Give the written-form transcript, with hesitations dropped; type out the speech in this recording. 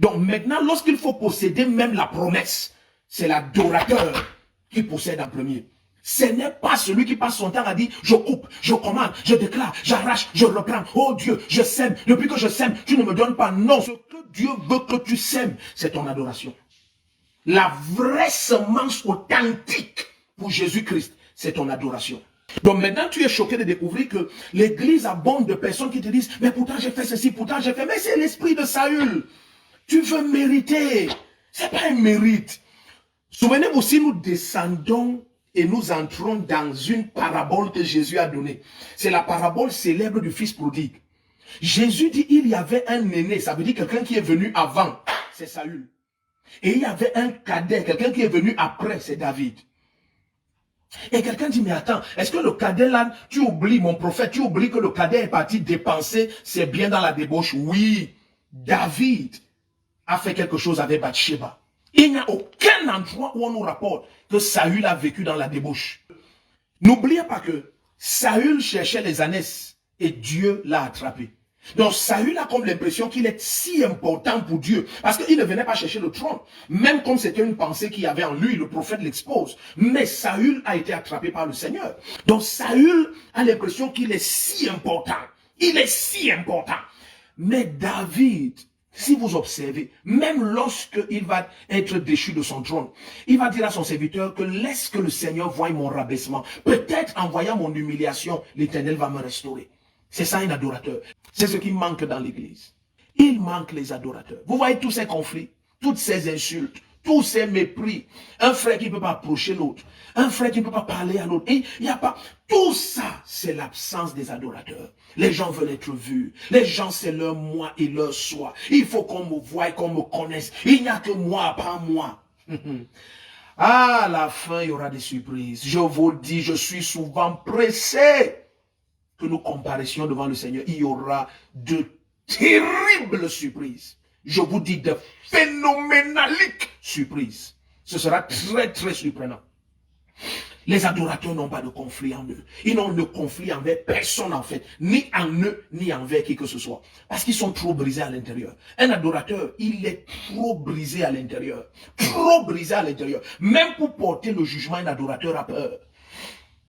Donc maintenant, lorsqu'il faut posséder même la promesse, c'est l'adorateur qui possède en premier. Ce n'est pas celui qui passe son temps à dire, je coupe, je commande, je déclare, j'arrache, je reprends. Oh Dieu, je sème. Depuis que je sème, tu ne me donnes pas. Non, ce que Dieu veut que tu sèmes, c'est ton adoration. La vraie semence authentique pour Jésus-Christ, c'est ton adoration. Donc maintenant, tu es choqué de découvrir que l'église abonde de personnes qui te disent, mais pourtant j'ai fait ceci, pourtant j'ai fait, mais c'est l'esprit de Saül. Tu veux mériter. C'est pas un mérite. Souvenez-vous, si nous descendons et nous entrons dans une parabole que Jésus a donnée. C'est la parabole célèbre du fils prodigue. Jésus dit, il y avait un aîné, ça veut dire quelqu'un qui est venu avant, c'est Saül. Et il y avait un cadet, quelqu'un qui est venu après, c'est David. Et quelqu'un dit, mais attends, est-ce que le cadet là, tu oublies, mon prophète, tu oublies que le cadet est parti dépenser ses biens dans la débauche? Oui, David a fait quelque chose avec Bathsheba. Il n'y a aucun endroit où on nous rapporte que Saül a vécu dans la débauche. N'oubliez pas que Saül cherchait les ânesses et Dieu l'a attrapé. Donc Saül a comme l'impression qu'il est si important pour Dieu parce qu'il ne venait pas chercher le trône. Même comme c'était une pensée qu'il y avait en lui, le prophète l'expose. Mais Saül a été attrapé par le Seigneur. Donc Saül a l'impression qu'il est si important. Il est si important. Mais David, si vous observez, même lorsqu'il va être déchu de son trône, il va dire à son serviteur que laisse que le Seigneur voie mon rabaissement. Peut-être en voyant mon humiliation, l'Éternel va me restaurer. C'est ça un adorateur. C'est ce qui manque dans l'église. Il manque les adorateurs. Vous voyez tous ces conflits, toutes ces insultes, tous ces mépris. Un frère qui ne peut pas approcher l'autre. Un frère qui ne peut pas parler à l'autre. Il n'y a pas... Tout ça, c'est l'absence des adorateurs. Les gens veulent être vus. Les gens, c'est leur moi et leur soi. Il faut qu'on me voie et qu'on me connaisse. Il n'y a que moi, pas moi. À la fin, il y aura des surprises. Je vous le dis, je suis souvent pressé que nous comparaissions devant le Seigneur. Il y aura de terribles surprises. Je vous dis de phénoménaliques surprises. Ce sera très, très surprenant. Les adorateurs n'ont pas de conflit en eux. Ils n'ont de conflit envers personne en fait. Ni en eux, ni envers qui que ce soit. Parce qu'ils sont trop brisés à l'intérieur. Un adorateur, il est trop brisé à l'intérieur. Trop brisé à l'intérieur. Même pour porter le jugement, un adorateur a peur.